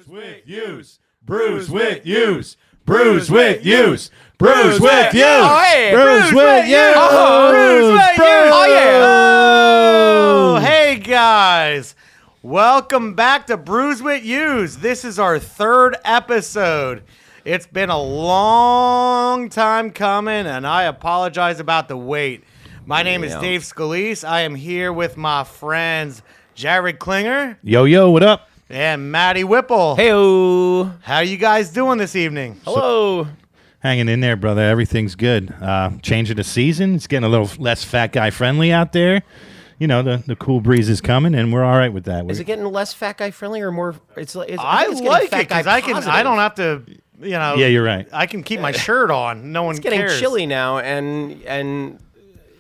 with use. Brews with use. Brews with use. Brews with use. Oh, hey. Brews with use. Brews with use. Oh, yeah. Oh, hey guys. Welcome back to Brews Wit Use. This is our third episode. It's been a long time coming, and I apologize about the wait. My name is Dave Scalise. I am here with my friends Jared Klinger. Yo, yo, what up? And Maddie Whipple. Heyo. How are you guys doing this evening? Hello. Hanging in there, brother. Everything's good. Changing the season. It's getting a little less fat guy friendly out there. You know, the cool breeze is coming, and we're all right with that. Is it getting less fat guy friendly or more? I like it because I don't have to, you know. Yeah, you're right. I can keep my shirt on. No one It's getting cares. chilly now, and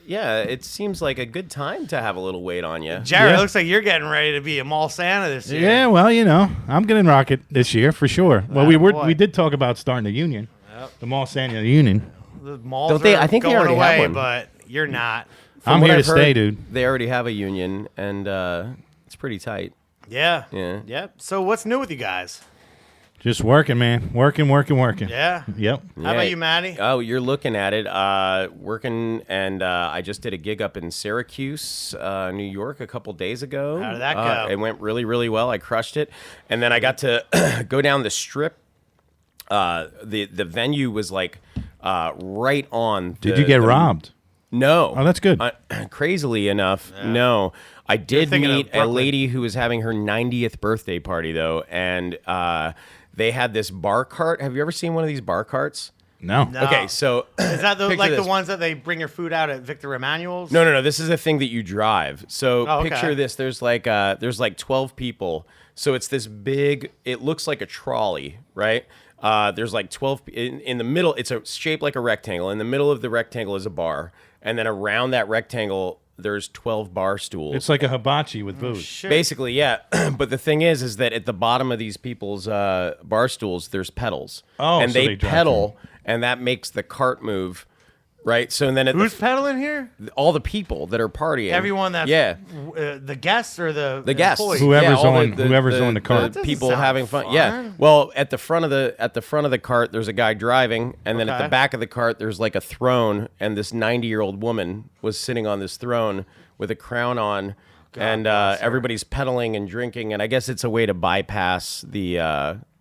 yeah, it seems like a good time to have a little weight on you. Jared, Yeah. it looks like you're getting ready to be a mall Santa this year. Yeah, well, you know, I'm going to rock it this year for sure. Well, boy. we did talk about starting a union, the Mall Santa Union. The malls Don't they- are I think they going already have away, one. but you're not. I'm what here to I've stay, heard, dude. They already have a union, and it's pretty tight. Yeah. Yeah. Yep. So what's new with you guys? Just working, man. Working. Yeah. Yep. How about you, Maddie? Oh, you're looking at it. Working, and I just did a gig up in Syracuse, New York, a couple days ago. How did that go? It went really, really well. I crushed it, and then I got to go down the strip. The venue was like right on. Did you get robbed? No. Oh, that's good. Crazily enough, no. I did thinking of meet a Brooklyn. lady who was having her 90th birthday party, though, and they had this bar cart. Have you ever seen one of these bar carts? No. No. Okay, so Is that picture like this. the ones that they bring your food out at Victor Emmanuel's? No. This is a thing that you drive. So Oh, okay. picture this. There's like 12 people. So it's this big. It looks like a trolley, right? There's like 12 in the middle. It's shaped like a rectangle. In the middle of the rectangle is a bar, and then around that rectangle there's 12 bar stools. It's like a hibachi with booze. Shit. Basically, yeah. But the thing is that at the bottom of these people's bar stools, there's pedals. Oh, and so they they drive pedal, and that makes the cart move, right? So then at Who's peddling here? all the people that are partying, Everyone that's the guests or the guests, employees? Whoever's all on the cart. That doesn't people sound having fun. fun. Yeah. Well, at the front of the cart, there's a guy driving, and then at Okay. the back of the cart, there's like a throne, and this 90-year-old woman was sitting on this throne with a crown on, and everybody's pedaling and drinking, and I guess it's a way to bypass the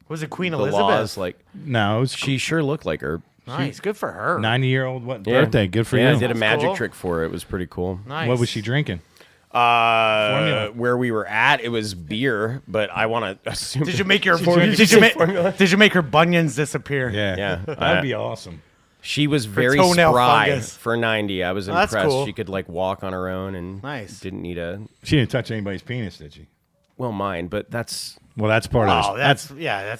Was it Queen the Elizabeth? laws. Like No, it's she sure looked like her. Nice. Good for her. 90-year-old Yeah. birthday. Good for Yeah, you. I did a That's magic cool. trick for her. It was pretty cool. Nice. What was she drinking? Formula. Where we were at, it was beer, but I want to assume. Did you make your Did did you make her bunions disappear? Yeah. Yeah. That'd be awesome. She was very toenail spry fungus. for 90. I was Oh, that's impressed. cool. She could like walk on her own and Nice. didn't need a She didn't touch anybody's penis, did she? mine, but that's Well, that's part of Oh, it. that's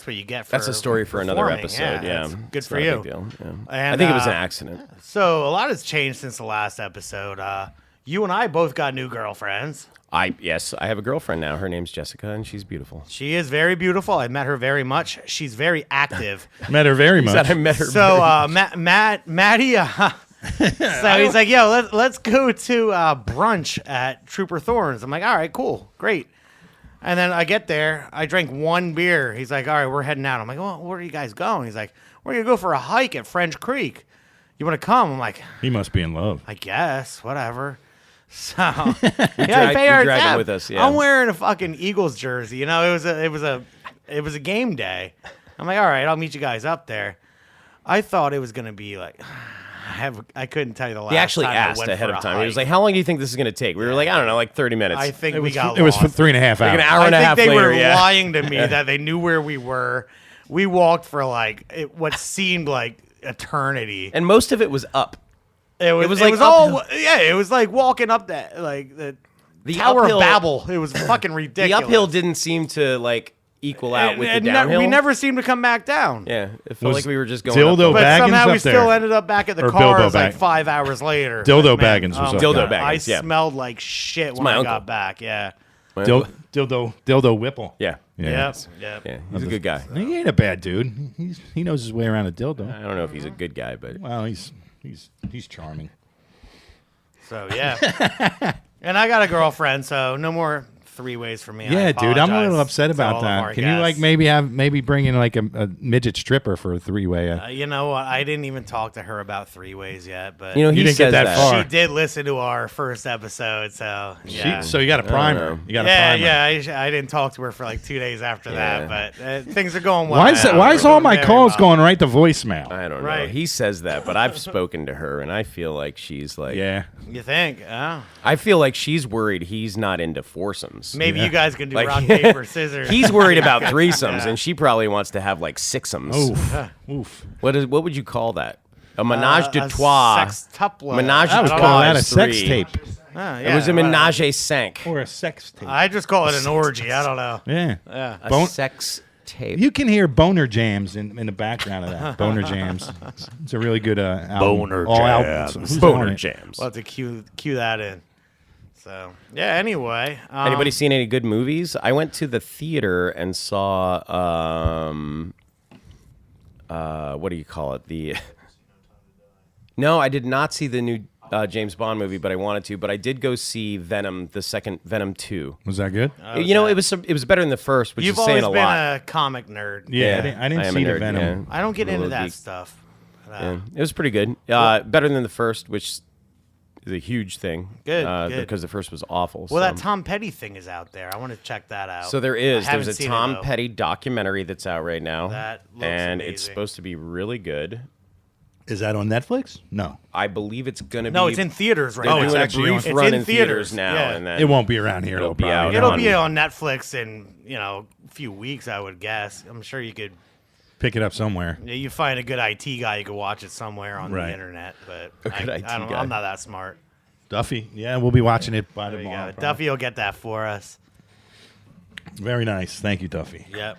what you get for a story for another performing. episode. Yeah, that's good It's for not a you. big deal. Yeah. I And, think it was an accident. So a lot has changed since the last episode. You and I both got new girlfriends. Yes, I have a girlfriend now. Her name's Jessica, and she's beautiful. She is very beautiful. I met her very much. She's very active. Met her very much. Said I met her. So Maddie, so he's like, yo, let's go to brunch at Trooper Thorns. I'm like, all right, cool, great. And then I get there, I drank one beer. He's like, all right, we're heading out. I'm like, well, where are you guys going? He's like, we're gonna go for a hike at French Creek. You want to come? I'm like, He must be in love. I guess, whatever. So yeah, I drag- pay you our drag him tab. with us, yeah. I'm wearing a fucking Eagles jersey. You know, it was a game day. I'm like, all right, I'll meet you guys up there. I thought it was gonna be like, I couldn't tell you the last. He actually time I asked went ahead for of a time. He was hike. like, "How long do you think this is going to take?" We were like, "I don't know, like 30 minutes." I think It we was, got it was lost. for 3.5 like an hours. hour and a I half think they later. were Yeah. lying to me that they knew where we were. We walked for what seemed like eternity. And most of it was up. It was like all it was like walking up that like the Tower uphill- of Babel. It was fucking The ridiculous. uphill didn't seem to like equal out with the And downhill. we never seemed to come back down. Yeah, it felt Was like we were just going. Dildo up But Baggins somehow up we still there? ended up back at the Or cars Bilbo like Bag- 5 hours later. Dildo Man, Baggins was up Dildo there. Baggins. I yeah. smelled like shit when my I uncle. got back. Yeah. Dildo Whipple. Yeah. Yep. Yeah, he's a good guy. He ain't a bad dude. He knows his way around a dildo. I don't know if he's a good guy, but Well, he's charming. So yeah. And I got a girlfriend, so no more three-ways for me. Yeah, I dude, I'm a little apologize upset to about all of that. our Can you like guests. maybe bring in like a midget stripper for a three-way? You know what? I didn't even talk to her about three-ways yet, but You know, You he didn't get says that that. far. she did listen to our first episode, so yeah. So you got a primer. know. You got a Yeah, primer. yeah. I didn't talk to her for like 2 days after Yeah. that, but things are going well. Why is now. why is We're all doing my very calls well. going right to voicemail? I don't know. Right. He says that, but I've spoken to her, and I feel like she's like, Yeah. You think? Oh. I feel like she's worried he's not into foursomes. Maybe you guys can do Like- rock, paper, scissors. He's worried about threesomes, and she probably wants to have like sixomes. Oof. Oof. What would you call that? A menage A de trois. sextuple. Menage I a would trois call that a is sex three. tape It was a menage a cinq. or a sex tape. I just call it an orgy. I don't know. Yeah. Yeah. A Bone- sex tape. You can hear Boner Jams in the background of that. Boner Jams. It's a really good album. Boner All Jams. albums. Who's on Boner it? jams. We'll have to cue that in. So yeah. Anyway, Anybody seen any good movies? I went to the theater and saw what do you call it? No, I did not see the new James Bond movie, but I wanted to. But I did go see Venom, the second Venom 2. Was that good? It was better than the first, which You've is saying always a been lot. a comic nerd. Yeah, I didn't am see a the nerd, Venom. I don't get I'm a into little that geek. stuff. Yeah, it was pretty good. Better than the first, which is a huge thing. Good, good. Because the first was awful. Well, so. that Tom Petty thing is out there. I want to check that out. So there is. I haven't There's a seen it, Tom though. Petty documentary that's out right now. That looks and it's amazing. supposed to be really good. Is that on Netflix? No. I believe it's gonna No, be. it's in theaters right They're now. it's doing a actually brief on- run It's in in theaters theaters, now, yeah. and then It won't be around here. It'll though, be out. probably. It'll on- be on Netflix in a few weeks, I would guess. I'm sure you could. Pick it up somewhere. You find a good IT guy, you could watch it somewhere on Right. the internet. But A good IT guy. I'm not that smart. Duffy. Yeah, we'll be watching it by There you tomorrow. go. probably. Duffy will get that for us. Very nice. Thank you, Duffy. Yep.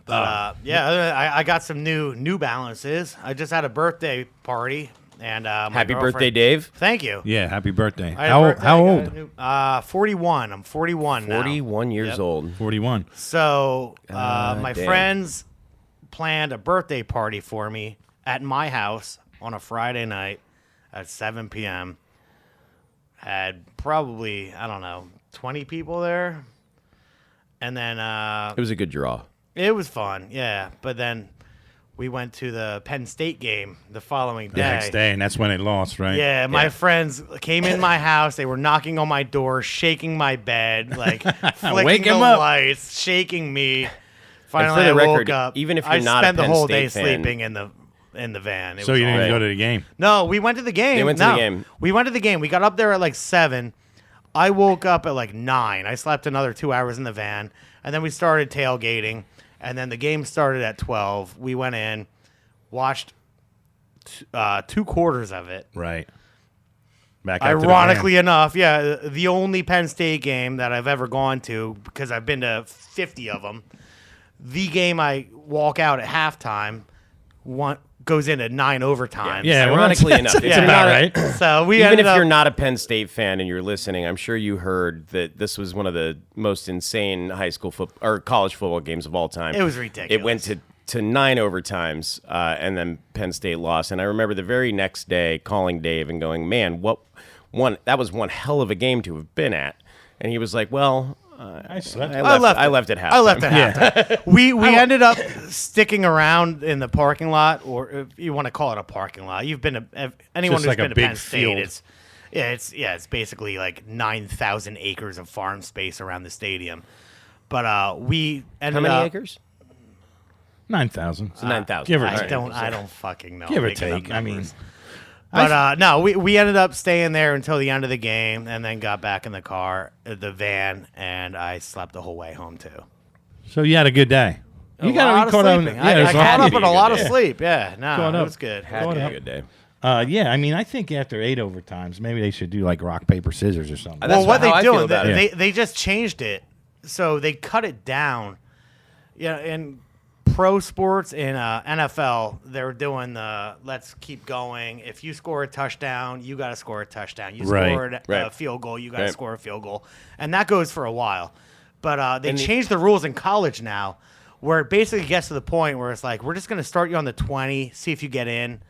But yeah, I got some New Balances. I just had a birthday party, and my Happy girlfriend- birthday, Dave. Thank you. Yeah, happy birthday. I had a How birthday, how I got old? a new- 41. I'm 41 now. 41 years Yep. old. 41. So God my damn. friends planned a birthday party for me at my house on a Friday night at 7 p.m. Had probably, I don't know, 20 people there. And then It was a good draw. it was fun, yeah. But then we went to the Penn State game the following day. The next day, and that's when it lost, right? Yeah, my Yeah. friends came in my house. They were knocking on my door, shaking my bed, like flicking Wake the 'em up. lights, shaking me. And Finally, for the I record, woke up. even if I you're not a spent the Penn whole State day fan- sleeping in the van. It So was you didn't awful. go to the game. No, we went to the game. They went to the No, game. We went to the game. We got up there at like 7. I woke up at like 9. I slept another 2 hours in the van, and then we started tailgating. And then the game started at 12. We went in, watched 2 quarters of it. Right. Back out to the Ironically enough, yeah, the only Penn State game that I've ever gone to, because I've been to 50 of them. The game I walk out at halftime goes into 9 overtime. Yeah, well, Ironically that's- enough, it's if you're about not a- right. So we Even ended if up, you're not a Penn State fan and you're listening, I'm sure you heard that this was one of the most insane high school or college football games of all time. It was ridiculous. It went to 9 overtimes, and then Penn State lost. And I remember the very next day calling Dave and going, "Man, that was one hell of a game to have been at." And he was like, "Well, I slept. I left at halftime." I left at halftime. We ended up sticking around in the parking lot, or if you want to call it a parking lot. You've been to anyone Just who's like a been to big Penn State. field. It's basically like 9,000 acres of farm space around the stadium. But we ended How many up. acres? 9,000. It's 9,000. give or I take. don't fucking know. Give or Making up take. I mean, numbers. But no, we ended up staying there until the end of the game, and then got back in the van, and I slept the whole way home too. so you had a good day. You A got lot to of caught on. sleeping. Yeah, I there's caught a- up on a lot of Yeah. sleep. Yeah, no, Going it up. was good. Had to Going be a up. good day. Yeah, I mean, I think after 8 overtimes, maybe they should do like rock, paper, scissors or something. That's Well, what how I they feel do, about it. they just changed it, so they cut it down. Yeah, in pro sports in NFL, they're doing the let's keep going. If you score a touchdown, you got to score a touchdown. You Right, scored a right. field goal, you got to Right. score a field goal, and that goes for a while. But they And the- changed the rules in college now, where it basically gets to the point where it's like we're just going to start you on the 20, see if you get in.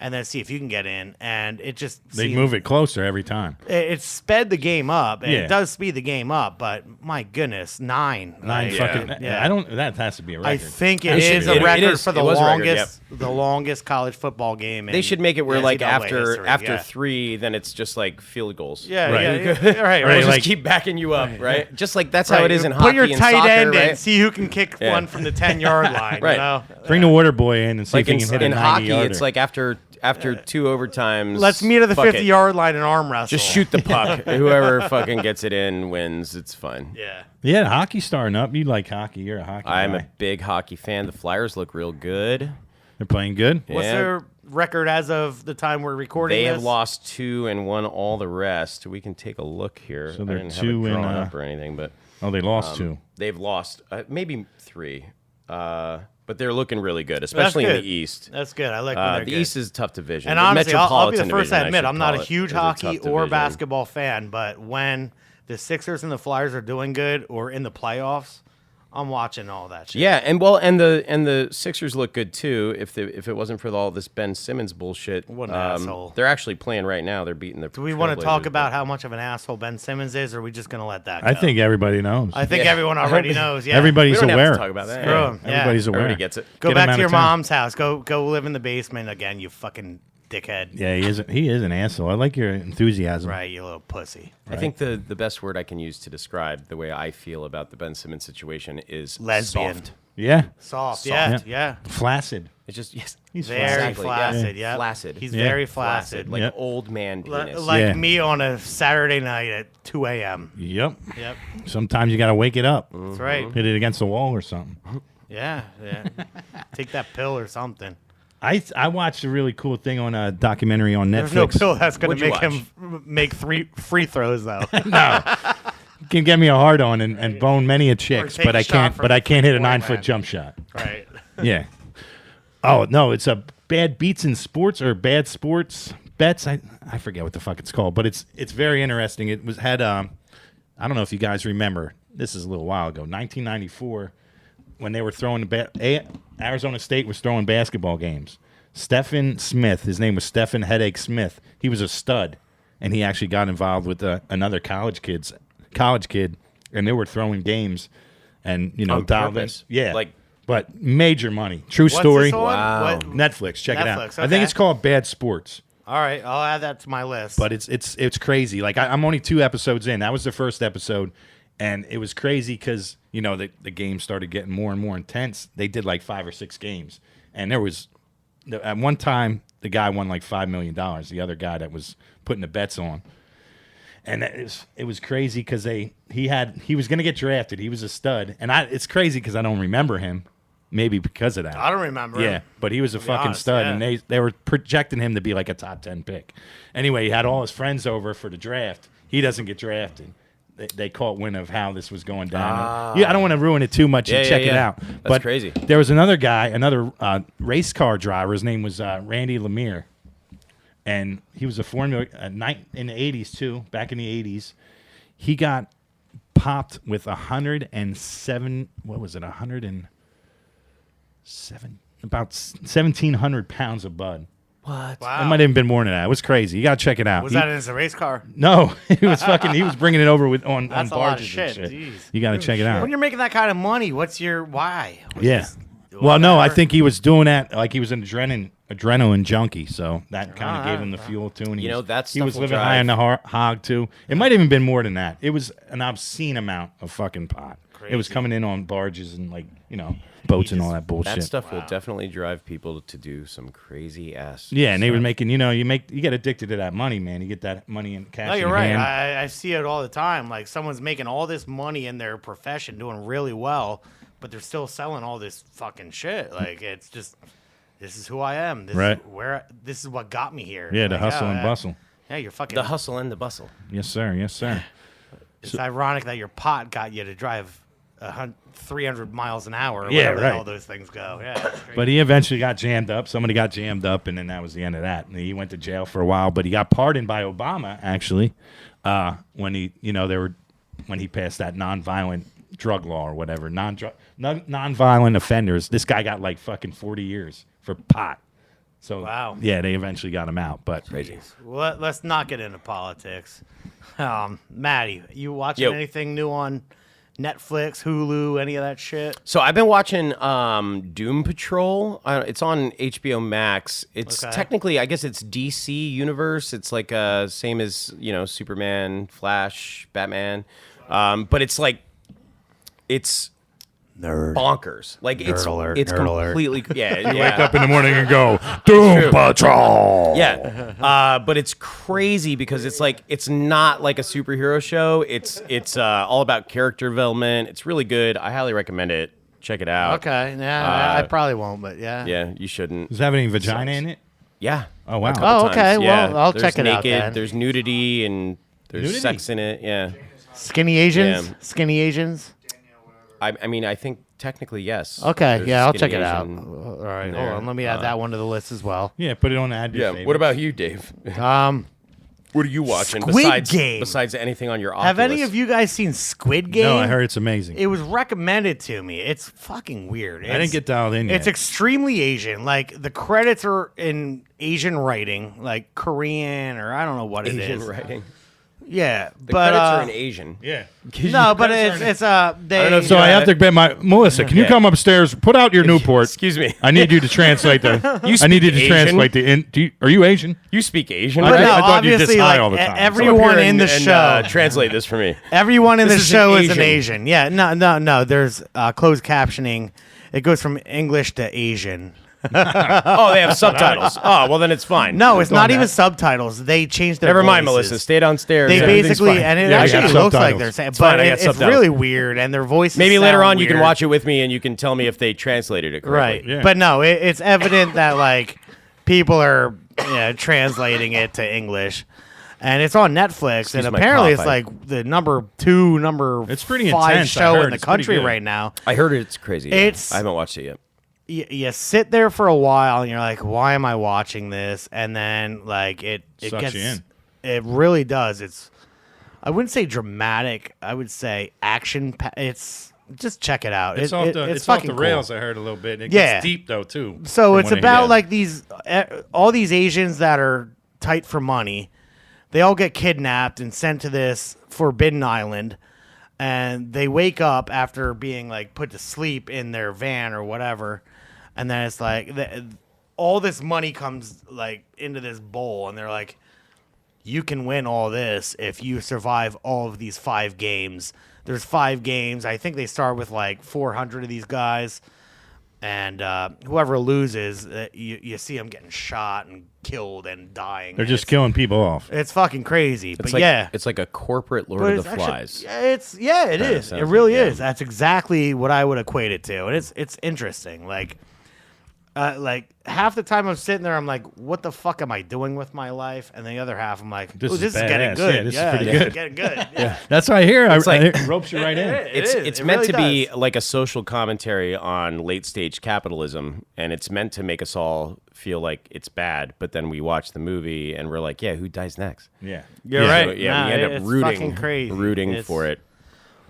and then see if you can get in. And it just They move it closer every time. It sped the game up, and Yeah. it does speed the game up. But my goodness, 9. Nine Like, fucking. yeah. I don't. That has to be a record. I think it It should is be. a It record is. for the It was a record, longest, the longest college football game. They should make it where like after history. 3, then it's just like field goals. Yeah, Right. yeah, right. Or just like- keep backing you up, right? Just like that's Right. how it is in Put hockey your and tight soccer, end in, right? see who can kick Yeah. one from the 10-yard line. Right. You know? Bring the water boy in and see Like if he can hit a in 90 hockey, yarder. it's like after 2 overtimes. Let's meet at the fuck it. 50-yard line and arm wrestle. Just shoot the puck. Whoever fucking gets it in wins. It's fine. Yeah. Yeah, hockey's starting up. You like hockey. You're a hockey I'm guy. a big hockey fan. The Flyers look real good. They're playing good. What's Yeah. their record as of the time we're recording They this? have lost 2 and won all the rest. We can take a look here. So they're I didn't 2 have it and, drawn up or anything, but Oh, they lost 2. they've lost maybe 3. But they're looking really good, especially in good. the East. That's good. I like when they're The good. East is a tough division. And The honestly, I'll be the Metropolitan first to division, I admit, should I'm not a call it, huge is a tough hockey or division. basketball fan, but when the Sixers and the Flyers are doing good or in the playoffs, I'm watching all that shit. Yeah, and the Sixers look good too. If it wasn't for all this Ben Simmons bullshit, What an asshole. They're actually playing right now. They're beating the. Do we want to talk about how much of an asshole Ben Simmons is, or are we just going to let that go? I think everybody knows. I think Yeah. everyone already knows. Yeah. We Everybody's don't aware. have to talk about that. Screw Yeah. 'em. Yeah. Everybody's aware. Everybody gets it. Go Get him back out to your of town. mom's house. Go live in the basement again, you fucking dickhead. Yeah, he is an asshole. I like your enthusiasm. Right, you little pussy. I think the best word I can use to describe the way I feel about the Ben Simmons situation is Lesbian. soft. Yeah. Soft. Soft. Yeah. Flaccid. It's just yes, He's Very exactly, flaccid. Yeah. Yeah. Flaccid. He's Yeah. very flaccid. like Yep. old man penis. Like Yeah. me on a Saturday night at 2 a.m. Yep. Yep. Sometimes you got to wake it up. That's right. Hit it against the wall or something. Yeah. Take that pill or something. I watched a really cool thing on a documentary on Netflix. There's no pill that's going What'd to you make him make 3 free throws, though. Can get me a hard on and bone many a chicks, take but a I shot can't. from But I can't hit a the point 9-foot man. jump shot. Right. Yeah. Oh no, it's a bad beats in sports or bad sports bets. I forget what the fuck it's called, but it's very interesting. It was had I don't know if you guys remember. This is a little while ago, 1994, when they were throwing Arizona State was throwing basketball games. Stephen Smith, his name was Stephen Headache Smith. He was a stud, and he actually got involved with another college kid, and they were throwing games, and On dialed in. purpose. Yeah, Like- but major money. True What's story. this on? Wow. What? Netflix, check it out. Netflix, I think okay. it's called Bad Sports, All right. I'll add that to my list. but it's crazy. Like I'm only 2 episodes in. That was the first episode, and it was crazy because the game started getting more and more intense. They did like 5 or 6 games, and there was at one time the guy won like $5 million. The other guy that was putting the bets on, and it was crazy because he was going to get drafted. He was a stud, and it's crazy because I don't remember him. Maybe because of that. I don't remember. Yeah, but he was a fucking honest, stud, yeah. and they were projecting him to be like a top 10 pick. Anyway, he had all his friends over for the draft. He doesn't get drafted. They caught wind of how this was going down. Yeah, I don't want to ruin it too much and check it out. But crazy. There was another guy, another race car driver. His name was Randy Lemire, and he was a Formula in the 80s too. Back in the 80s, he got popped with 107. What was it? 1,700 pounds of bud. What? Wow. It might have been more than that. It was crazy. You gotta check it out. Was that in his race car? No, it was fucking. He was bringing it over on That's a lot of barges shit. and shit. Jeez. You gotta check it out. When you're making that kind of money, what's your why? Yeah. Well, no, I think he was doing that like he was an adrenaline junkie, so that kind of gave him the fuel too. And he was, that he stuff was will living drive. high on the hog too. It might have even been more than that. It was an obscene amount of fucking pot. It was Crazy. coming in on barges and boats and all that bullshit. That stuff will definitely drive people to do some crazy ass. Yeah, and they were making. You get addicted to that money, man. You get that money in cash. No, in you're right. hand. I see it all the time. Like someone's making all this money in their profession, doing really well, but they're still selling all this fucking shit. Like it's just, this is who I am. This Right. this is what got me here. Yeah, the Like, hustle and bustle. Yeah, you're fucking. The hustle and the bustle. Yes, sir. Yes, sir. It's ironic that your pot got you to drive 300 miles an hour. Or Yeah, whatever the right. hell those things go. Yeah. it's crazy. But he eventually got jammed up. Somebody got jammed up, and then that was the end of that. And he went to jail for a while, but he got pardoned by Obama actually when he passed that nonviolent drug law or whatever, nonviolent offenders. This guy got like fucking 40 years for pot. So Wow. yeah, they eventually got him out. But Crazy. Well, let's not get into politics. Maddie, you watching Yo. anything new on Netflix, Hulu, any of that shit? So I've been watching Doom Patrol. It's on HBO Max. It's Okay. technically, I guess it's DC universe. It's like same as Superman, Flash, Batman, but it's like it's Nerd. bonkers. Like it's alert, it's nerd alert. completely yeah. wake up in the morning and go Doom Patrol. Yeah, but it's crazy because it's like it's not like a superhero show. It's all about character development. It's really good. I highly recommend it. Check it out. Okay, yeah, I probably won't, but yeah. Yeah, you shouldn't. Does it have any vagina in it? Yeah. Oh wow. A couple Oh, okay, times, well, I'll There's check it out naked, then. There's nudity and there's Nudity? sex in it. Yeah. Skinny Asians? Yeah. Skinny Asians? I mean, I think technically yes. Okay, There's yeah, I'll skinny check it out. Asian All right, hold there. on. Let me add that one to the list as well. Yeah, put it on the ad. Yeah. What about you, Dave? What are you watching Squid Game. besides anything on your Oculus? Have any of you guys seen Squid Game? No, I heard it's amazing. It was recommended to me. It's fucking weird. I didn't get dialed in yet. It's extremely Asian. Like the credits are in Asian writing, like Korean or I don't know what it is. Asian writing? Yeah, The but credits are in Asian. yeah. no, but credits it's they. don't know if So you I got have to bet my Melissa. Can you come upstairs? Put out your Newport. Excuse me. I need you to translate the. You I need you speak to Asian? translate the. Are you Asian? You speak Asian, I But right? no, I thought you obviously, diss high like all the time. everyone in the show. Translate this for me. Everyone in This the is show an is an Asian. Asian. Yeah, no. There's closed captioning. It goes from English to Asian. Oh, they have subtitles. Oh, well then it's fine. No, it's not that. even subtitles. They changed their Never mind, voices. Melissa. Stay downstairs. They everything's basically, fine. and it Yeah, I got actually looks like subtitles. they're saying, fine, but I got it's subtitles. really weird, and their voices. Maybe later sound on you can weird. watch it with me and you can tell me if they translated it Right, correctly. Yeah. but no, it's evident that like people are translating it to English, and it's on Netflix, Excuse and my apparently cough, it's like the number 2, It's pretty 5 intense, I show heard. in the It's pretty country good. right now. I heard it's crazy. It's- I haven't watched it yet. You sit there for a while and you're like, why am I watching this? And then like it Sucks gets you in. it really does. It's I wouldn't say dramatic. I would say action. It's just check it out. It's off the. It's off fucking the cool. rails. I heard a little bit. It Yeah. gets deep though too. So from it's what I about hear. like these all these Asians that are tight for money. They all get kidnapped and sent to this forbidden island, and they wake up after being like put to sleep in their van or whatever, and then it's like all this money comes like into this bowl, and they're like, you can win all this if you survive all of these 5 games. There's 5 games. I think they start with like 400 of these guys. And whoever loses, you see them getting shot and killed and dying. They're just killing people off. It's fucking crazy. It's but like yeah. it's like a corporate Lord But of it's the actually- Flies. it is. It sounds really like, yeah. is. That's exactly what I would equate it to. And it's interesting. Like half the time I'm sitting there, I'm like, what the fuck am I doing with my life? And the other half, I'm like, This ooh, is this is getting badass. good. Yeah, this is pretty this good. is getting good. Yeah. That's what I hear. It's like- it ropes you right in. It's It meant really to be does. like a social commentary on late stage capitalism, and it's meant to make us all feel like it's bad. But then we watch the movie and we're like, yeah, who dies next? Yeah. You're Yeah. right. So, yeah, Nah, we end up it's fucking rooting, crazy. rooting It's- for it.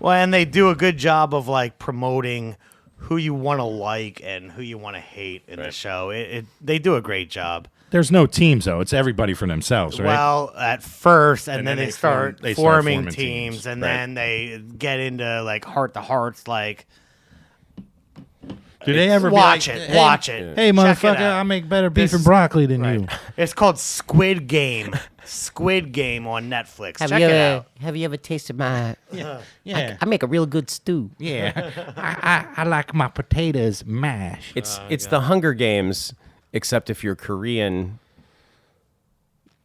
Well, and they do a good job of like promoting who you want to like and who you want to hate in the Right. show. They do a great job. There's no teams though. It's everybody for themselves, right? Well, at first, and, And then then they they start form- they start forming forming teams, teams. and Right. then they get into like heart to hearts. Like, Do they ever watch be like, it, watch it. Hey, Check it motherfucker, out. I make better beef This and is- broccoli than you. It's called Squid Game. Squid Game on Netflix. Have Check you it ever out. have you ever tasted my? Yeah. I make a real good stew. Yeah. I like my potatoes mashed. It's the Hunger Games, except if you're Korean,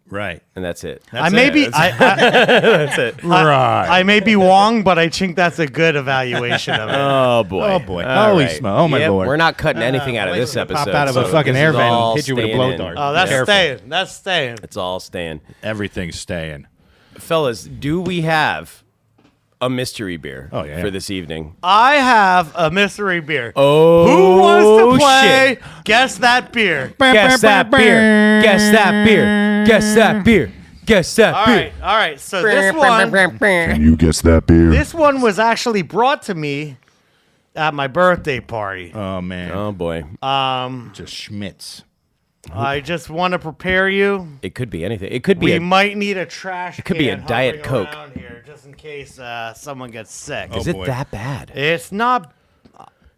Right. and that's it. I may be. That's it. Right. I may be wrong, but I think that's a good evaluation of it. Oh boy. Oh, boy. All Holy right. smoke. Oh, my Yep, Lord. We're not cutting anything out of wait this till it episode. pop out of a so fucking this air is vent and all hit you with a staying blow in. dart. Oh, that's Careful. staying. That's staying. It's all staying. Everything's staying. Fellas, do we have a mystery beer Oh, yeah. for this evening? I have a mystery beer. Oh, Who wants to play? shit. Guess that beer. Guess that beer. Guess that beer. Guess that beer. Guess that All beer. right. So this You guess that beer? one was actually brought to me at my birthday party. Oh, man. Oh boy. Just Schmitz. I just want to prepare you. It could be anything. It could be We might need a trash. could be a can Diet hovering Coke. around here, just in case someone gets sick. Oh, Is it boy. that bad? It's not.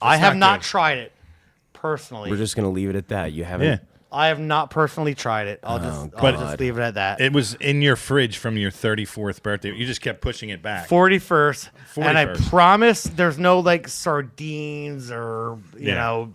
I have not not good. tried it personally. We're just gonna leave it at that. You haven't. Yeah. I have not personally tried it. I'll just leave it at that. It was in your fridge from your 34th birthday. You just kept pushing it back. 41st, and I 41st. promise there's no like sardines or you Yeah. know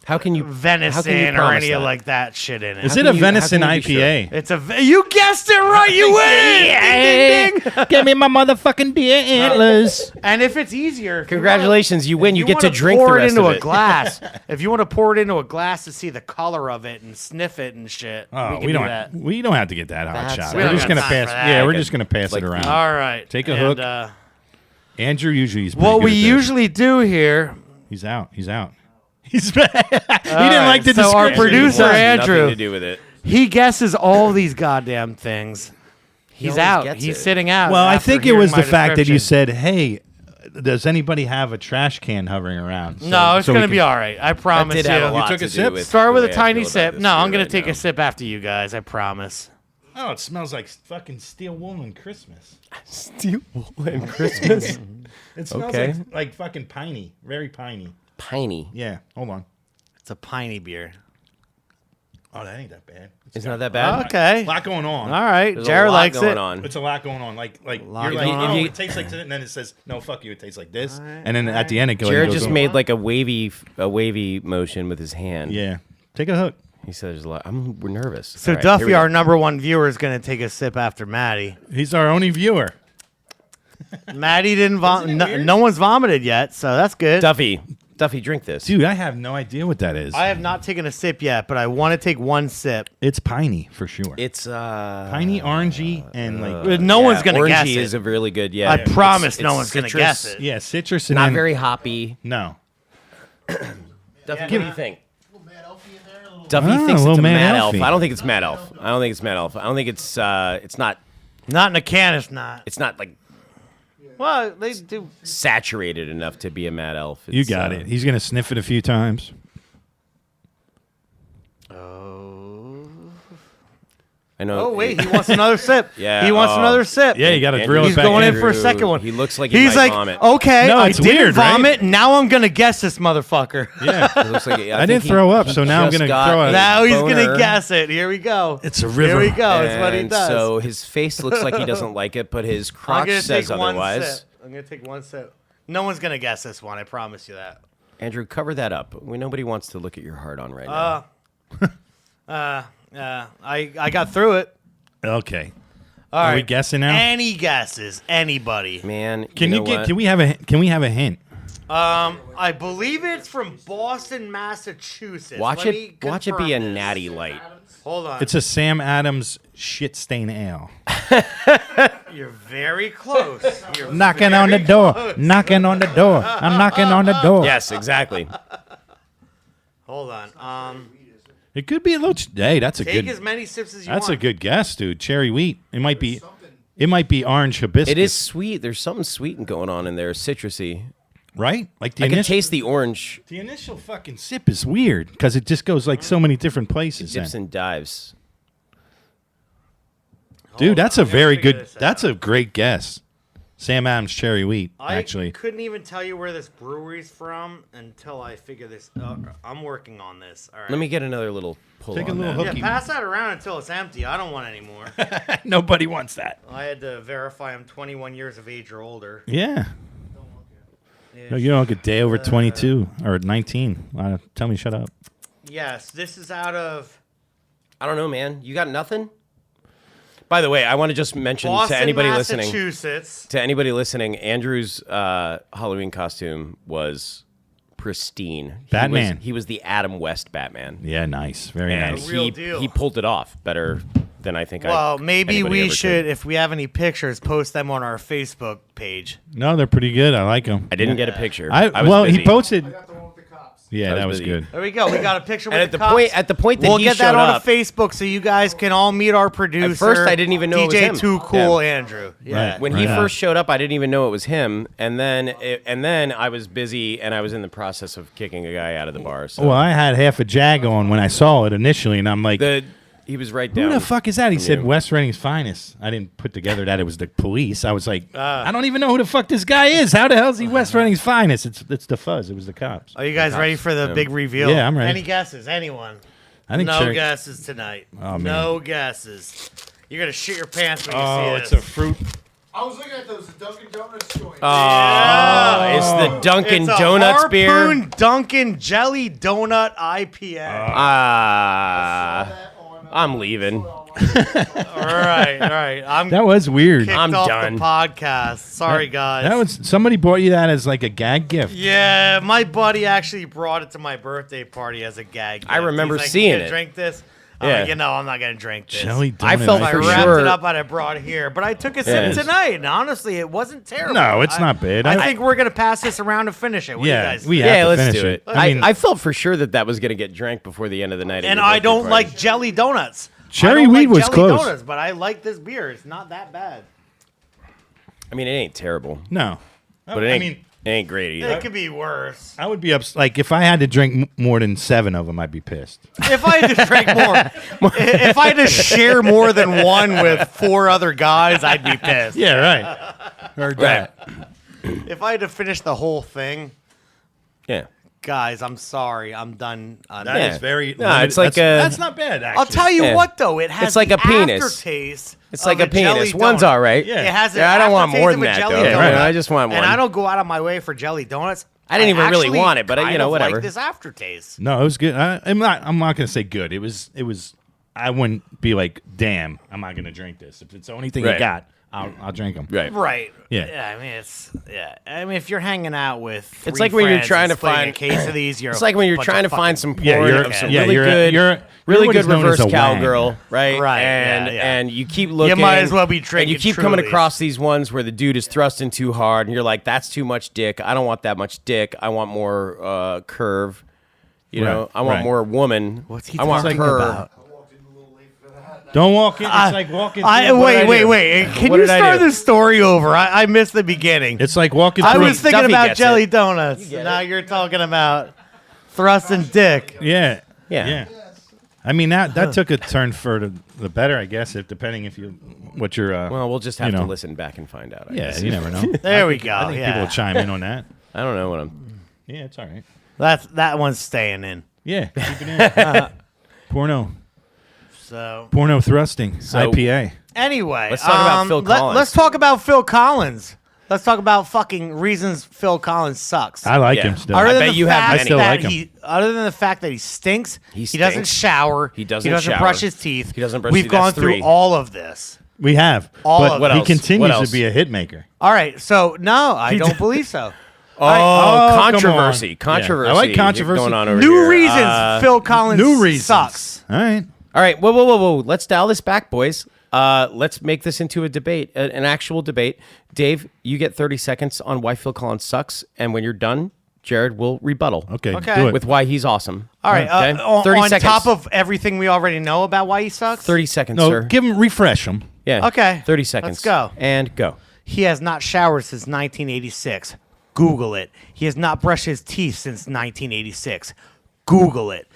How can you venison or promise any that? of like that shit in it. Is How it can a you- how venison can you be IPA? It's you guessed it right. You win. Ding, ding, ding. Give me my motherfucking deer antlers. And if it's easier, if you Congratulations, you win. You get to wanna drink the pour it rest into of a it. glass. If you want to pour it into a glass to see the color of it and sniff it and shit, Oh, we we can don't. do that. We don't have to get that hot That's- shot. we We're don't just got gonna time pass. for that. Yeah, we're Like just gonna pass like it around. All right, Take a and, hook. Andrew usually is. what pretty we good at this. usually do here. He's out. He's out. He's back. He didn't like the so our description. producer, It has Andrew. nothing to do with it. He guesses all these goddamn things. He's always out. gets He's it. sitting out. Well, I after think it hearing was my the fact that you description. said, "Hey, does anybody have a trash can hovering around?" No, it's so we gonna can- be all right. I promise That did you. have a lot took to a do sip? with Start the with a way I tiny feel about sip. this No, I'm beer gonna right take now. a sip after you guys. I promise. Oh, it smells like fucking steel wool and Christmas. Steel wool and Christmas. It smells Okay. like fucking piney, very piney. Piney. Yeah, hold on. It's a piney beer. Oh, that ain't that bad. It's not that bad. Okay. A lot going on. All right. There's Jared a lot likes going it. on. It's a lot going on. Like Lot you're like, going oh, on. it tastes like this, and then it says, no, fuck you, it tastes like this, and then at the end it goes. Jared goes just on. made like a wavy motion with his hand. Yeah, take a hook. He said there's a lot. We're nervous. So All right, here Duffy, we go. our number one viewer, is gonna take a sip after Maddie. He's our only viewer. Maddie didn't vomit. Isn't it weird? No one's vomited yet, so that's good. Duffy, drink this. Dude, I have no idea what that is. I have not taken a sip yet, but I want to take one sip. It's piney for sure. It's Piney, orangey, and like No one's gonna orangey guess is it. a really good. Yeah, I it's- promise no it's one's gonna citrus, guess it. yeah, citrus and Not then, very hoppy. no. Duffy, what do you think? Ah, Duffy a thinks it's little a Mad Mad Elf. Elfie. I don't think it's Mad Elf. I don't think it's Mad Elf. I don't think it's not. Not in a can. It's not. It's not like Well, they do. saturated enough to be a Mad Elf. You It's, got it. He's gonna sniff it a few times. I know. Oh wait, he wants another sip. Yeah, he wants oh. another sip. Yeah, you got to Andrew- drill it He's back. going in Andrew. for a second one. He looks like he He's might like, vomit. okay, No, I it's didn't weird, right? vomit. Now I'm gonna guess this motherfucker. Yeah, It looks like I didn't throw up, so now I'm just gonna got throw a it. Now he's gonna boner. guess it. Here we go. It's a Here river. we go. It's what he And does. So his face looks like he doesn't like it, but his I'm crotch gonna says take one otherwise. sip. I'm gonna take one sip. No one's gonna guess this one. I promise you that. Andrew, cover that up. Nobody wants to look at your heart on right now. I got through it. Okay. All Are right. we guessing now? Any guesses? Anybody? Man, Can you you know get? what? Can we have a? Can we have a hint? I believe it's from Boston, Massachusetts. Watch Let me it. Watch it be confirm a this. natty light. Hold on. It's a Sam Adams shit stain ale. You're very close. You're Knocking on the very door. close. Knocking on the door. I'm knocking on the door. Yes, exactly. Hold on. It could be a little. Hey, that's a Take good. as many sips as you That's want. a good guess, dude. Cherry wheat. It might be. It might be orange hibiscus. It is sweet. There's something sweet going on in there, citrusy. right. Like the I can initial. taste the orange. The initial fucking sip is weird because it just goes like so many different places. Dips then. and dives. Dude, that's a I'm gonna very figure good. this out. That's a great guess. Sam Adams cherry wheat. I Actually, couldn't even tell you where this brewery's from until I figure this. I'm working on this. All right. Let me get another little pull Take a on little that. hook. Yeah, Cookie. pass that around until it's empty. I don't want any more. nobody wants that. I had to verify I'm 21 years of age or older. Yeah. No, you don't look a day over 22 or 19. Tell me, shut up. Yes, this is out of I don't know, man. You got nothing? By the way, I want to just mention Boston, to anybody listening. Massachusetts. To anybody listening, Andrew's Halloween costume was pristine. Batman. He was the Adam West Batman. Yeah, nice. Very And nice. Real he deal. he pulled it off better than I think. Well, maybe anybody we ever should, could. if we have any pictures, post them on our Facebook page. No, they're pretty good. I like them. I didn't get a picture. I was well, busy. he posted. Yeah, that was busy. good. There we go. We got a picture with And the cops. at the point that we'll he get that showed on up, Facebook so you guys can all meet our producer. At first, I didn't even know it was DJ him. Too Cool Yeah. Andrew. Yeah. Right. when he Right. first showed up, I didn't even know it was him, and then I was busy and I was in the process of kicking a guy out of the bar. So Well, I had half a jag on when I saw it initially, and I'm like, he was right who down. the fuck is that? He said you. West Reading's finest. I didn't put together that it was the police. I was like, I don't even know who the fuck this guy is. How the hell is he West Reading's finest? It's the fuzz. It was the cops. Are you guys ready for the big reveal? Yeah, I'm ready. Any guesses? Anyone? I think no Cherry- guesses tonight. Oh, man. No guesses. You're going to shit your pants when you Oh, see it's this. a fruit. I was looking at those Dunkin' Donuts joints. It's the Dunkin' It's a Donuts beer. Harpoon Dunkin' Jelly Donut IPA. I'm leaving. all right. I'm That was weird. kicked I'm off done. the podcast. Sorry, guys. That was somebody bought you that as like a gag gift. Yeah, my buddy actually brought it to my birthday party as a gag gift. I remember He's like, seeing "You gonna it." Drink this? Yeah. I'm not gonna drink this. Jelly donut. I felt I for wrapped sure- it up and I brought it here, but I took a sip Yes. tonight, and honestly, it wasn't terrible. No, it's not bad. I think we're gonna pass this around and finish it. What do you Yeah, guys we think? have to Let's finish do it. I mean, I felt for sure that was going to get drank before the end of the night. at And your I birthday don't party. like jelly donuts. Cherry I don't weed like was jelly close. donuts, but I like this beer. It's not that bad. I mean, it ain't terrible, no. but it ain't great either. It could be worse. I would be like if I had to drink more than 7 of them, I'd be pissed. If I had to drink more, if I had to share more than one with 4 other guys, I'd be pissed. Yeah, right. Heard that. If I had to finish the whole thing, Yeah. guys, I'm sorry. I'm done. That is very. No, it's like that's not bad. Actually, I'll tell you Yeah. what, though. It has It's like the a penis. aftertaste. It's like of a penis. jelly One's donut. all right. Yeah. It has. Yeah, I don't want more than aftertaste that, of a though. jelly Yeah, right. donut. I just want one. And I don't go out of my way for jelly donuts. I didn't even really actually want it, but kind of whatever. Like this aftertaste. No, it was good. I'm not gonna say good. It was. I wouldn't be like, damn, I'm not gonna drink this. If it's the only thing you Right. got, I'll drink them. Right. Right. Yeah. I mean, if you're hanging out with, It's 3 like when you're friends trying and to splitting find a case of these. You're It's like when you're a bunch trying to of find fucking- some Yeah, porn you're- of some yeah, really you're- good, you're really what good is known as reverse a wang. cowgirl, right? Right, And yeah. and you keep looking. might as well be And you drinking keep coming Trulies. across these ones where the dude is thrusting too hard, and you're like, "That's too much dick. I don't want that much dick. I want more curve. You know, Right, I want right. more woman. What's he I want talking curve. about? Don't walk in. It's like walking. Wait. Can What you did I start do? the story over? I missed the beginning. It's like walking I through. was thinking Duffy about gets jelly it. donuts. Now you're talking about thrust and dick. Yeah. Yeah. I mean that took a turn for the better, I guess. If depending if you what your Well, we'll just have you to know. listen back and find out. I Yeah, guess. you never know. There we go. I think people will chime in on that. I don't know what I'm. Yeah, it's all right. That one's staying in. Yeah, keep it in. Porno thrusting IPA. Anyway, Let's talk about Phil Collins. Let's talk about Phil Collins. Let's talk about fucking reasons Phil Collins sucks. I like Yeah. him still. Other than bet the you have fact many. I still that like him. Other than the fact that he stinks, He doesn't stinks. shower, He doesn't shower. brush his teeth. He doesn't brush We've his- gone that's through 3. all of this. We have, All but of What he else? continues What to else? be a hit maker. All right, so no, I don't believe so. Oh, come controversy! on. Controversy! Yeah, I like controversy. going on over New here. reasons Phil Collins New reasons. sucks. All right. All right, whoa! Let's dial this back, boys. Let's make this into a debate, an actual debate. Dave, you get 30 seconds on why Phil Collins sucks, and when you're done, Jared will rebuttal. Okay. Okay. Do it. With why he's awesome. All right, Okay? 30 on seconds. top of everything we already know about why he sucks, 30 seconds, no, sir. give him refresh him. Yeah. Okay. 30 seconds. Let's go. And go. he has not showered since 1986. Google it. He has not brushed his teeth since 1986. Google it.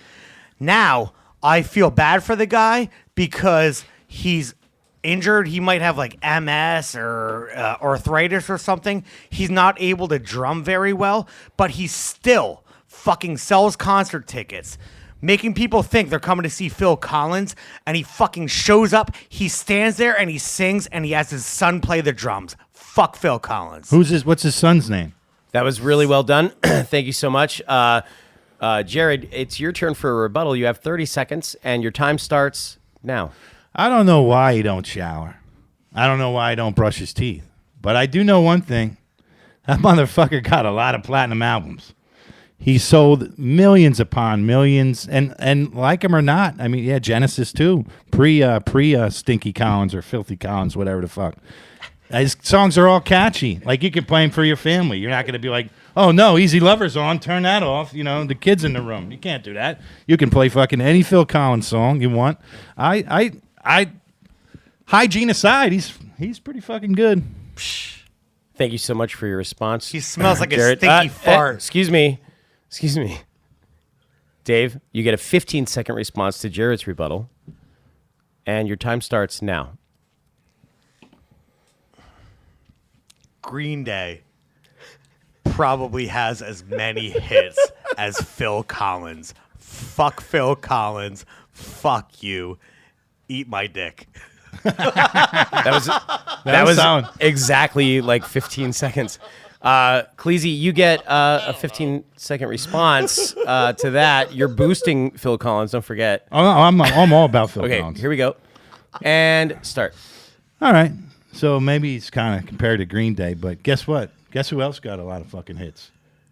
Now, I feel bad for the guy because he's injured. He might have like MS or arthritis or something. He's not able to drum very well, but he still fucking sells concert tickets, making people think they're coming to see Phil Collins, and he fucking shows up, he stands there and he sings, and he has his son play the drums. Fuck Phil Collins. What's his son's name? That was really well done. Thank you so much. Jared, it's your turn for a rebuttal. You have 30 seconds, and your time starts now. I don't know why he don't shower. I don't know why he don't brush his teeth. But I do know one thing. That motherfucker got a lot of platinum albums. He sold millions upon millions, and like him or not, I mean, yeah, Genesis too, pre Stinky Collins or Filthy Collins, whatever the fuck. His songs are all catchy. Like, you can play them for your family. You're not going to be like, oh, no, Easy Lover's on. Turn that off. You know, the kid's in the room. You can't do that. You can play fucking any Phil Collins song you want. Hygiene aside, he's pretty fucking good. Thank you so much for your response. He smells like a Jared. stinky fart. Excuse me. Dave, you get a 15-second response to Jared's rebuttal. And your time starts now. Green Day probably has as many hits as Phil Collins. Fuck Phil Collins. Fuck you. Eat my dick. That was sound. exactly like 15 seconds. Cleasy, you get a 15-second response to that. You're boosting Phil Collins. Don't forget. Oh, no, I'm all about Phil Okay, Collins. here we go. And start. All right. So maybe he's kind of compared to Green Day, but guess what? Guess who else got a lot of fucking hits?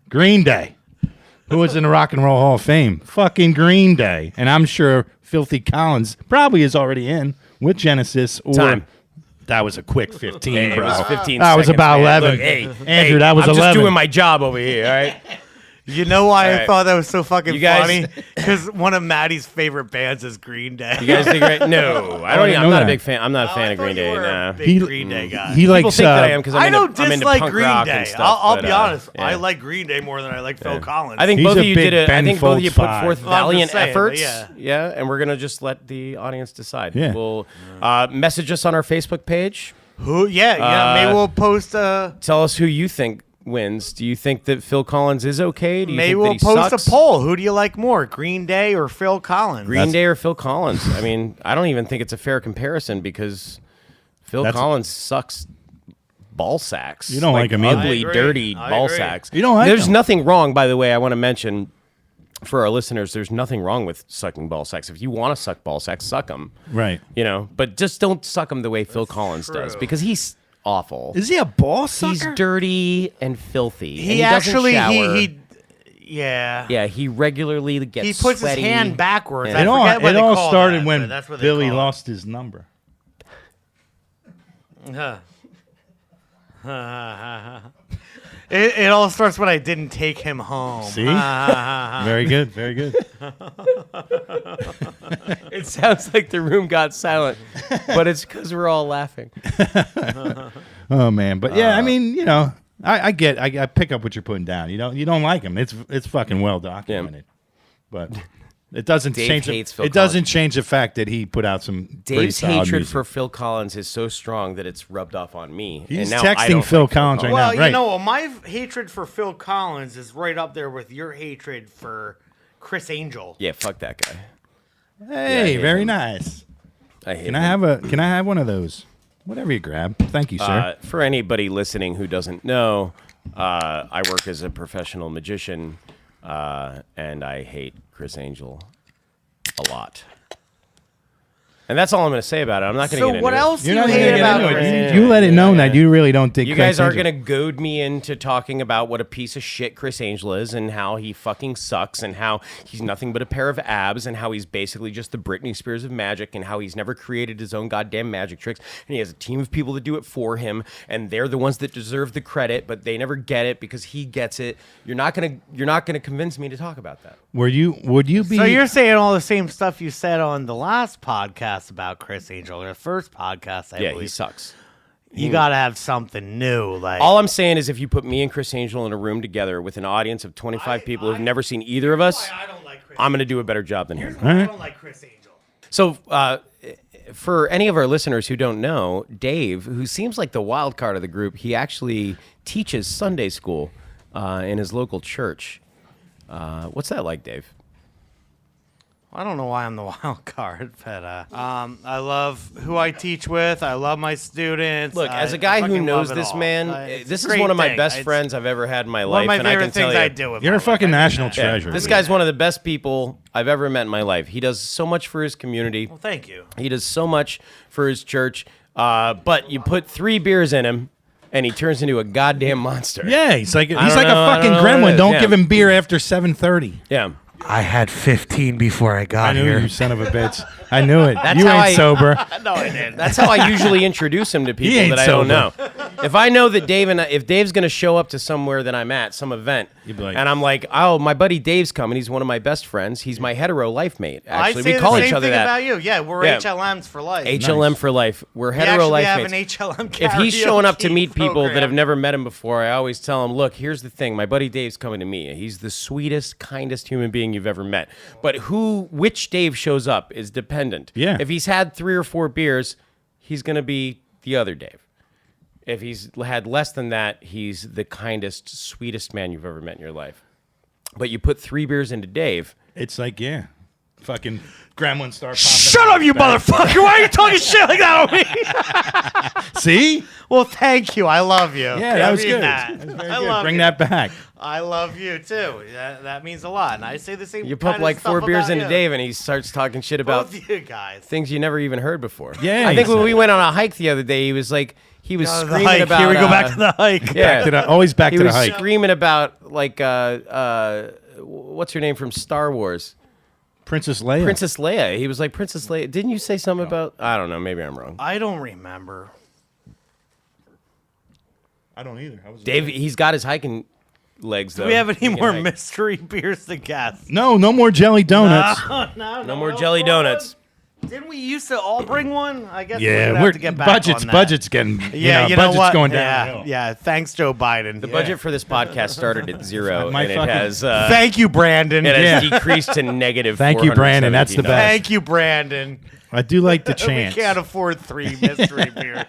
Green Day. Who was in the Rock and Roll Hall of Fame? Fucking Green Day. And I'm sure Filthy Collins probably is already in with Genesis. Or Time. That was a quick 15, Hey, bro. it was 15 That was seconds, about man. 11. Look, Andrew, that was I'm 11. just doing my job over here, all right? You know why All I right. thought that was so fucking You guys- funny? Because one of Maddie's favorite bands is Green Day. You guys think right? No, I don't. didn't I'm know not a that. big fan. I'm not a fan I of thought Green you Day. were a Nah. big He- Green Day guy. He People likes. think that I am because I I'm don't into dislike punk Green rock Day. and stuff. I'll but, be honest. yeah. I like Green Day more than I like Phil Collins. I think He's both a of you big did it. I Ben think both of you Folds put forth Well, I'm just valiant saying, but efforts. yeah. And we're gonna just let the audience decide. Yeah. We'll message us on our Facebook page. Who? Yeah. Maybe we'll post Tell us who you think wins. Do you think that Phil Collins is okay? Do you maybe think we'll that he post sucks? a poll. Who do you like more, Green Day or Phil Collins? Green Day or Phil Collins? I mean, I don't even think it's a fair comparison because Phil That's- Collins sucks ball sacks. You don't like him either. ugly, I agree. dirty I ball agree. sacks. You don't like There's him. nothing wrong, by the way. I want to mention for our listeners, there's nothing wrong with sucking ball sacks. If you want to suck ball sacks, suck them. Right. You know, but just don't suck them the way Phil Collins does true. because he's awful. Is he a ball sucker? He's dirty and filthy. and He doesn't actually shower. yeah. Yeah, he regularly gets He puts sweaty. his hand backwards. Yeah. I It all, forget what it they all call started that, when but that's what they Billy call it. lost his number. Huh. It all starts when I didn't take him home. See? Very good. Very good. It sounds like the room got silent, but it's because we're all laughing. Oh man, but yeah, I mean, you know, I pick up what you're putting down. You don't like him. It's fucking well documented, but it doesn't Dave change. hates Phil It doesn't change the fact that he put out some pretty Dave's solid hatred music. for Phil Collins is so strong that it's rubbed off on me. He's and now I texting don't Phil like Collins right Well, now. Right. you know, my hatred for Phil Collins is right up there with your hatred for Chris Angel. Yeah, fuck that guy. Hey, hate very him. nice. I hate Can him. I have one of those? Whatever you grab. Thank you, sir. For anybody listening who doesn't know, I work as a professional magician, and I hate Chris Angel a lot. And that's all I'm going to say about it. I'm not going to So get into what it. else do You're you not gonna hate get about into Chris it. Angel? You let it know that you really don't think You Chris guys are Angel. going to goad me into talking about what a piece of shit Chris Angel is and how he fucking sucks and how he's nothing but a pair of abs and how he's basically just the Britney Spears of magic and how he's never created his own goddamn magic tricks and he has a team of people that do it for him and they're the ones that deserve the credit but they never get it because he gets it. You're not going to convince me to talk about that. Would you be? So you're saying all the same stuff you said on the last podcast about Chris Angel, or the first podcast, I Yeah, believe. he sucks. You got to have something new. Like All I'm saying is if you put me and Chris Angel in a room together with an audience of 25 people who've never seen either of us, I don't like Chris. I'm going to do a better job than him. I don't like Chris Angel. So, for any of our listeners who don't know, Dave, who seems like the wild card of the group, he actually teaches Sunday school in his local church. What's that like, Dave? I don't know why I'm the wild card, but I love who I teach with. I love my students. Look, I as a guy who fucking knows love it this all. man, It's this a is great one of my thing. best It's friends I've ever had in my One life, of my and I favorite can tell things you, I do with You're my a fucking life. I mean national that. treasure. this man. guy's one of the best people I've ever met in my life. He does so much for his community. Well, thank you. He does so much for his church. But you put 3 beers in him, and he turns into a goddamn monster. Yeah, he's like don't a know, I fucking don't know what it gremlin. is, Don't yeah. give him beer after 7:30. Yeah. I had 15 before I got I knew here. you son of a bitch. I knew it. That's You how ain't sober. No, I didn't. That's how I usually introduce him to people ain't that I don't sober. know. If I know that if Dave's going to show up to somewhere that I'm at, some event, You'd be like- and I'm like, oh, my buddy Dave's coming. He's one of my best friends. He's my hetero life mate. Actually, I say we call the each same other thing that. about you. Yeah, we're Yeah. HLMs for life. HLM for life. We're we hetero actually life have mates. an HLM If he's showing up to karaoke meet people that have program. never met him before, I always tell him, look, here's the thing. My buddy Dave's coming to meet you. He's the sweetest, kindest human being you've ever met. But which Dave shows up is dependent. Yeah. If he's had 3 or 4 beers, he's going to be the other Dave. If he's had less than that, he's the kindest, sweetest man you've ever met in your life. But you put 3 beers into Dave, It's like, yeah. Fucking Gremlin star popping. Shut out up, you his back. motherfucker! Why are you talking shit like that on me? See? Well, thank you. I love you. Yeah, that was good. That. That was very I good. love Bring you. that back. I love you too. That means a lot. And I say the same. you put kind like of 4 stuff beers about into you. Dave, and he starts talking shit about Both you guys. things you never even heard before. Yeah, I think when exactly. we went on a hike the other day, he was The screaming hike. about. Here we go back to the hike. Yeah, Always back he to the was hike. screaming about like what's her name from Star Wars? Princess Leia. Princess Leia. He was like Princess Leia. Didn't you say something about? I don't know. Maybe I'm wrong. I don't remember. I don't either. I was Dave, he's got his hiking legs though. Do we have He any can more hike. mystery beers to guess? No more jelly donuts. No more jelly donuts. Didn't we used to all bring one? I guess we're Yeah, gonna have to get back budgets. on that. Budget's getting. Yeah, you know budget's what? going yeah, down. yeah. Thanks, Joe Biden. The budget for this podcast started at 0, My and it fucking- has Thank you, Brandon. it has Yeah. decreased to negative. Thank you, Brandon. That's the $417. best. Thank you, Brandon. I do like the We chance. can't afford 3 mystery beers.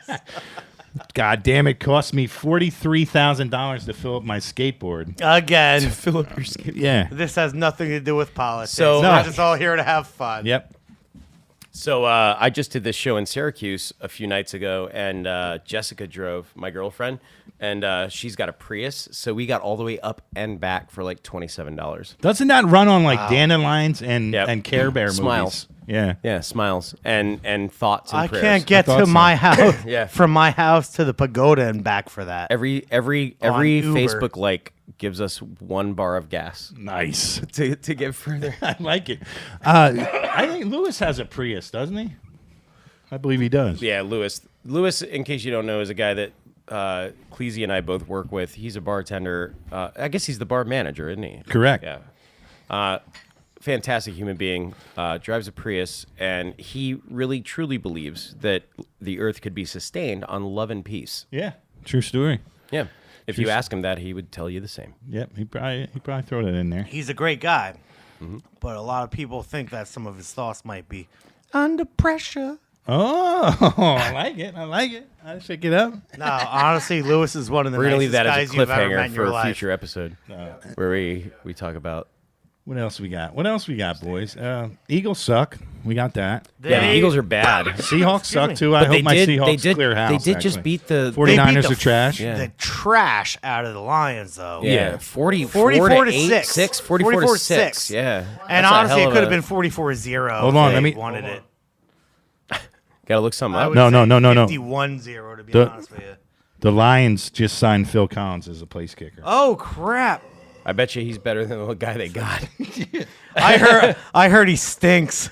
God damn it! Cost me $43,000 to fill up my skateboard. Again, Fill up your skin. Yeah. this has nothing to do with politics. So- we're No. just all here to have fun. Yep. So I just did this show in Syracuse a few nights ago, and Jessica drove, my girlfriend, and she's got a Prius, so we got all the way up and back for like $27. Doesn't that run on like dandelions and Yep. and Care Bear Smiles. movies? Yeah. Yeah, smiles and thoughts and I prayers. can't get thought to so. my house Yeah. from my house to the pagoda and back for that. every On Uber. Facebook like gives us 1 bar of gas Nice. to get further. I like it. I think Lewis has a Prius, doesn't he? I believe he does. Yeah, Lewis. Lewis, in case you don't know, is a guy that Cleasy and I both work with. He's a bartender. I guess he's the bar manager, isn't he? Correct. Yeah. Fantastic human being. Drives a Prius, and he really truly believes that the earth could be sustained on love and peace. Yeah. True story. Yeah. If you ask him that, he would tell you the same. Yep. He probably throw that in there. He's a great guy, Mm-hmm. but a lot of people think that some of his thoughts might be under pressure. Oh, I like it. I like it. I pick it up. No, honestly, Lewis is one of the We're gonna leave nicest that as guys a you've ever met cliffhanger in for your a life. future episode where we talk about. What else we got? What else we got, boys? Eagles suck. We got that. Yeah, the Eagles are bad. Seahawks suck me. too. I hope my Seahawks clear house. They did just actually. beat the 49ers the are trash. Yeah. The trash out of the Lions, though. Yeah, 44 to 6. 44 to 6. Yeah. And That's a honestly, hell it of could have a- been 44-0. Hold on, if let they me- wanted it. Gotta look something I up. would No, say no, no, no, no. 51-0, to be The- honest with you. The Lions just signed Phil Collins as a place kicker. Oh, crap. I bet you he's better than the guy they got. I heard he stinks.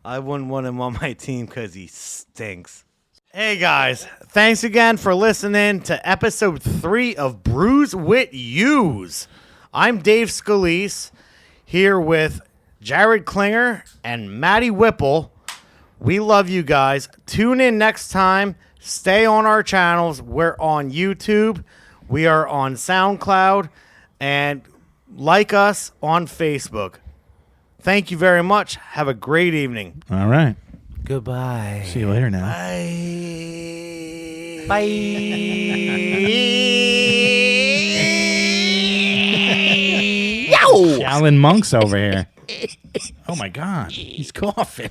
I wouldn't want him on my team because he stinks. Hey guys, thanks again for listening to episode 3 of Brews Wit Use. I'm Dave Scalise here with Jared Klinger and Maddie Whipple. We love you guys. Tune in next time. Stay on our channels. We're on YouTube. We are on SoundCloud. And like us on Facebook. Thank you very much. Have a great evening. All right. Goodbye. See you later now. Alan Monk's over here. Oh my God. He's coughing.